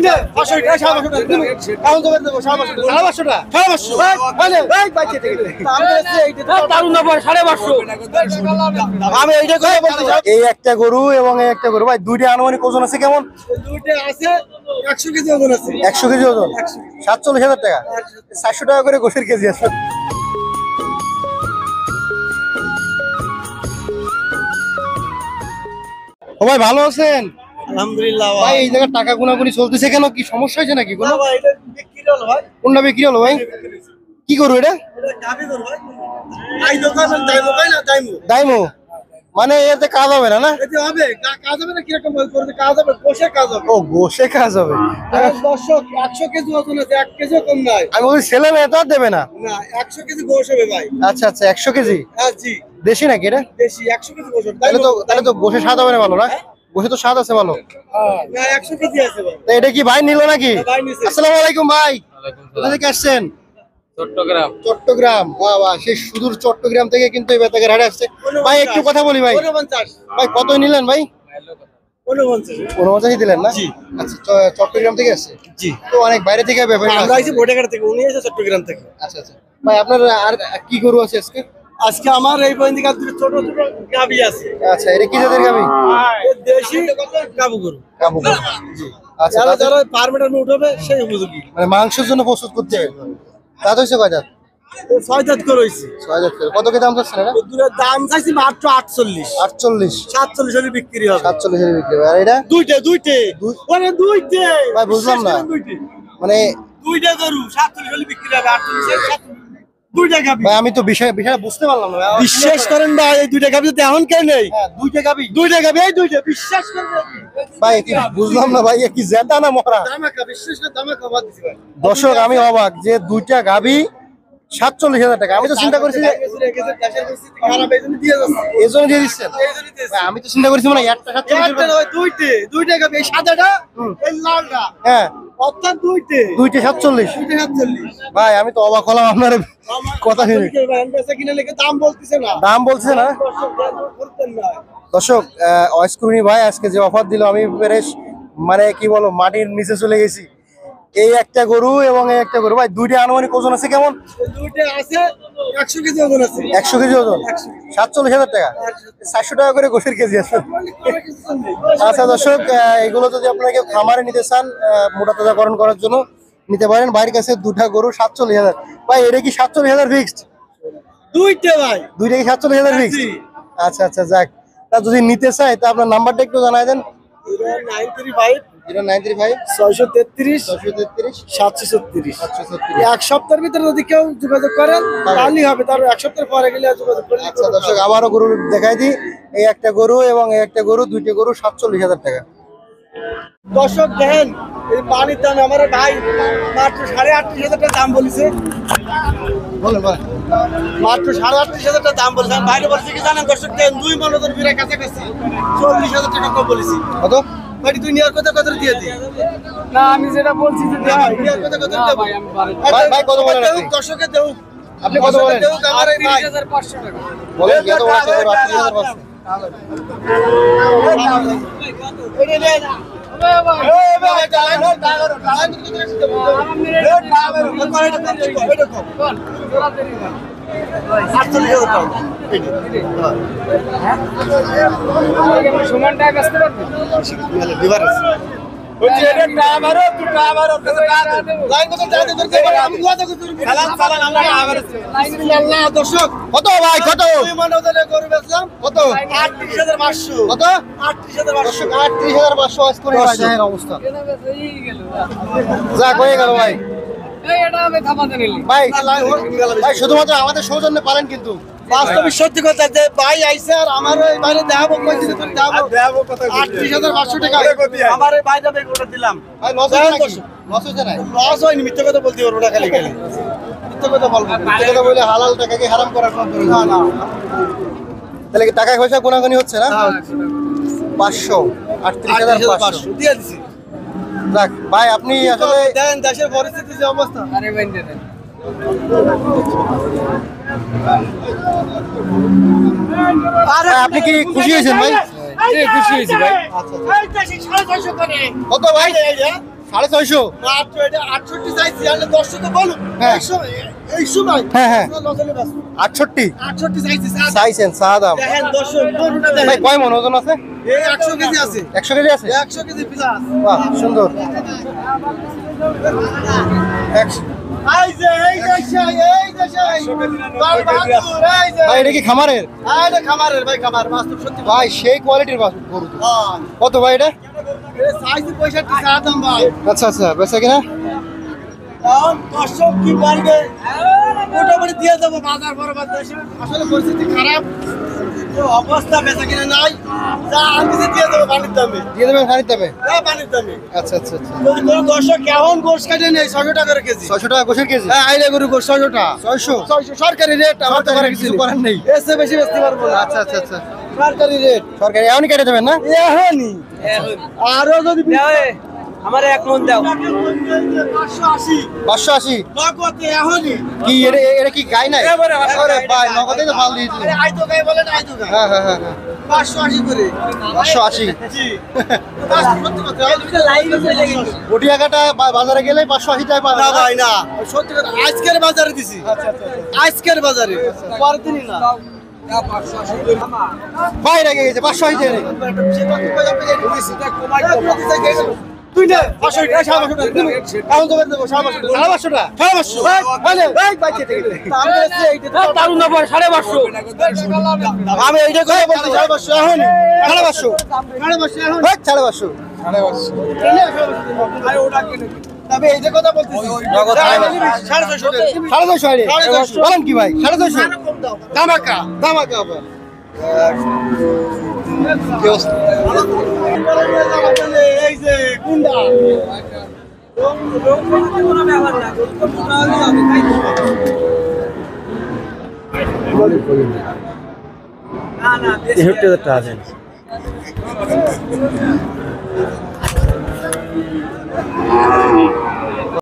দুইটা 500 টাকা 500 টাকা এখন তো দেব 500 টাকা 500 টাকা 500 বলে ভাই বাইকে থেকে আমি বলছি এইটা তারু না পড়ে 550 আমি এইটা কথা বলতে এই একটা গরু এবং এই একটা গরু ভাই দুইটা আনুমানিক ওজন আছে কেমন দুইটা আছে 100 কেজি ওজন আছে 100 কেজি ওজন 47000 টাকা 400 টাকা করে গোশের কেজি আছে ও ভাই ভালো আছেন আলহামদুলিল্লাহ ভাই এই জায়গা টাকা গুনাগুনি চলতেছে কেন কি সমস্যা হয়েছে নাকি কোনো ভাই এটা বিক্রি হলো ভাই কোনটা বিক্রি হলো ভাই কি করব এটা গাবি করব ভাই আই দোকান দাইমো মানে এতে কাজ হবে না এতে হবে কাজ হবে না কি রকম করতে কাজ হবে বসে কাজ হবে ও বসে কাজ হবে দর্শক 100 কেজি ওজন আছে 1 কেজি কম নাই আমি বলি ছেলে মেয়ে তো দেবে না না 100 কেজি গোশ হবে ভাই আচ্ছা আচ্ছা 100 কেজি হ্যাঁ জি দেশি নাকি এটা দেশি 100 কেজি গোশ তাহলে তো গোশে স্বাদ হবে না ভালো না গোশে তো স্বাদ আছে ভালো না 100 কেজি আছে ভাই তো এটা কি ভাই নিল নাকি আসসালামু আলাইকুম ভাই কোথা থেকে আসছেন চট্টগ্রাম বাহ বাহ সেই সুদূর চট্টগ্রাম থেকে কিন্তু এই বেতাগের হাটে আসছে ভাই একটু কথা বলি ভাই 49 ভাই কত নিলেন ভাই 49 দিলেন না আচ্ছা চট্টগ্রাম থেকে আসছে জি তো অনেক বাইরে থেকে ব্যাপারী আমরা আইছি ভোটাঘাট থেকে উনি এসে চট্টগ্রাম থেকে আচ্ছা আচ্ছা ভাই আপনার আর কি গরু আছে আজকে আমার এই পয়েন্ট থেকে ছোট ছোট গাবি আছে আচ্ছা এটা কি জাতের গাবি দেশি গাবু গরু জি আচ্ছা যারা পারমিটার উঠবে সেই উপযোগী মানে মাংসের জন্য প্রস্তুত করতে হবে দাঁত হইছে কয় দাঁত 6 দাঁত করে হইছে 6 দাঁত করে কত কি দাম চাচ্ছেন এটা দুটোর দাম চাইছি মাত্র 48 47 হলে বিক্রি হবে 47 হলে বিক্রি হবে আর এটা দুইটা মানে দুইটা ভাই বুঝলাম না মানে দুইটা গরু 47 হলে বিক্রি হবে 48 দুইটা গাবি ভাই আমি তো বিষয় বুঝতে পারলাম না বিশ্বাস করেন না এই দুইটা গাবি তো এখন কেন নেই হ্যাঁ দুইটা গাবি এই দুইটা বিশ্বাস করেন ভাই কি বুঝলাম না ভাই কি জেতা না মরা দামাকা বিশ্বাস করে দামাকা বাদ দিছি ভাই দর্শক আমি অবাক যে দুইটা গাবি 47000 টাকা আমি তো চিন্তা করেছি এজন্য দিয়ে দিচ্ছেন আমি তো চিন্তা করেছি মানে একটা 47 দুইটা গাবি এই সাদাটা এই লালটা হ্যাঁ অর্থাৎ দুইটা 47 ভাই আমি তো অবাক হলাম আপনার কথা শুনে কিনে লেগে দাম বলছে না দর্শক অস্কুরনি ভাই আজকে যে অফার দিল আমি বেশ মানে কি বলো মাটির নিচে চলে গেছি এই একটা গরু এবং এই একটা গরু ভাই দুইটা আনুমানিক ওজন আছে কেমন দুইটা আছে 100 কেজি ওজন আছে 100 কেজি ওজন 47000 টাকা 400 টাকা করে গোশের কেজি আছে আচ্ছা দর্শক এগুলো যদি আপনারা কেউ খামারে নিতে চান মোটা তাজাকরণ করার জন্য নিতে পারেন বাইরের কাছে দুটা গরু 47000 ভাই এটা কি 47000 ফিক্সড দুইটা ভাই দুইটা কি 47000 ফিক্সড আচ্ছা আচ্ছা যাক তা যদি নিতে চাই তা আপনার নাম্বারটা একটু জানাই দেন 0935 633 736 এক সপ্তাহের ভিতরে যদি কেউ যোগাযোগ করেন তাহলেই হবে তার এক সপ্তাহ পরে গেলে যোগাযোগ করলে আচ্ছা দর্শক আবারও গরু দেখাই দিই এই একটা গরু এবং এই একটা গরু দুইটা গরু 47000 টাকা দর্শক দেখেন এই পানির দাম আমার ভাই মাত্র 38,500 টাকা দাম বলেছে বলেন মাত্র 38,500 টাকা দাম বলেছে বাইরে বলছে কি জানেন দর্শক দেন 2 মনোজন বিরা কাছাকাছি 40,000 টাকা কম বলেছি কত ভাই তুই নিয়ার কথা কত দিয়ে দি না আমি যেটা বলছি যে নিয়ার কথা কত দিয়ে ভাই আমি ভাই কত বলেন আপনি দর্শকে দেও আপনি কত বলেন দেও আমার 30500 টাকা বলেন কত বলেন 38,500 এটা নিয়ে না সমান টাকা আসতে পারবে দর্শক কত ভাই কত কত 38,500 কত 38,500 অবস্থা যাক হয়ে গেল ভাই ভাই শুধুমাত্র আমাদের সৌজন্যে পারেন কিন্তু বাস্তবিক সত্যি কথা যে ভাই আইসে আর আমার ওই বাইরে দেখাবো কইছি তুমি দেখাবো 38,500 টাকা আমার এই ভাইটা বেগুটা দিলাম ভাই লস হইছে না লস হয়নি মিথ্যা কথা বলতে পারবো না খালি মিথ্যা কথা বলবো মিথ্যা কথা বলে হালাল টাকাকে হারাম করার কোন না না তাহলে কি টাকা পয়সা গুনাগুনি হচ্ছে না 500 38,500 দিয়ে দিছি যাক ভাই আপনি আসলে দেন দেশের পরিস্থিতি যে অবস্থা আরে ভাই দেন আপনি কি খুশি হয়েছেন ভাই খুশি হয়েছি ভাই আচ্ছা কত ভাই 650 মাত্র এটা 68 চাইছি আর 10 তো বলুন হ্যাঁ। এই সময় হ্যাঁ, হ্যাঁ। নজলে বাস 68 68 চাইছি চাইছেন চা দাম দেখেন দর্শক গরুটা ভাই দেখেন কয় মন ওজন আছে? এই 100 কেজি আছে 100 কেজি আছে? 100 কেজি প্লাস বাহ সুন্দর। এই যে এই ভাই এটা কি খামারের? এটা খামারের ভাই খামার বাস্তব সত্যি ভাই সেই কোয়ালিটির গরু তো। হ্যাঁ কত ভাই এটা? এই সাইজ 65 চা দাম ভাই আচ্ছা আচ্ছা বেচা কিনা? এখন দর্শক কি পারবে মোটামুটি দিয়ে দেবো বাজার বরাবর দেশে আসলে পরিস্থিতি খারাপ তো অবস্থা বেচা কিনা নাই যা আমি দিয়ে দেবো পানির দামে দিয়ে দেবেন খানিক দামে? পানির দামে আচ্ছা আচ্ছা আচ্ছা। তো দর্শক কেমন গোশ কাটে নেই 600 টাকা করে কেজি 600 টাকা গোশের কেজি? হ্যাঁ আইলে গরু গোশ 600 টাকা 600 সরকারি রেট আমার তো সরকারি কিছু করার নেই। এসে বেশি বেচতে পারবো না আচ্ছা আচ্ছা আচ্ছা। সরকারি রেট সরকারি এখনই কেটে দেবেন না? এখনই আরো যদি আমার 1 মন দাও 580 580 নগদে এখনই কি এটা কি গাই নাই? আরে ভাই নগদে তো মাল দিয়ে দিলেন। আরে আইতো গাই বলেন আইতো গাই হ্যাঁ হ্যাঁ হ্যাঁ হ্যাঁ। 580 করে 580 জি সত্যি কথা গটিয়াঘাটা বাজারে গেলে 580 টাকা পাবেন না ভাই না সত্যি কথা আজকের বাজারে দিছি আচ্ছা আচ্ছা আজকের বাজারে পরের দিনই না ভাই রেগে গেছে 580 টাকা রেগে। তুই না 500 টাকা 500 টাকা এখন তো দেবো 500 টাকা 550 টাকা? 550 এই বাইকে থেকে তারুন না পড়ে 550 আমি এইটা করে বলছি 550 এখন 550 550 এখন ভাই 550 আরে ওটা কিনে তবে এই যে কথা বলতেছি নগদ 650 টাকা 650 বলেন কি ভাই 650 ধামাকা ধামাকা আবার কি অবস্থা? এই যে গুন্ডা না 63 টাকা দেন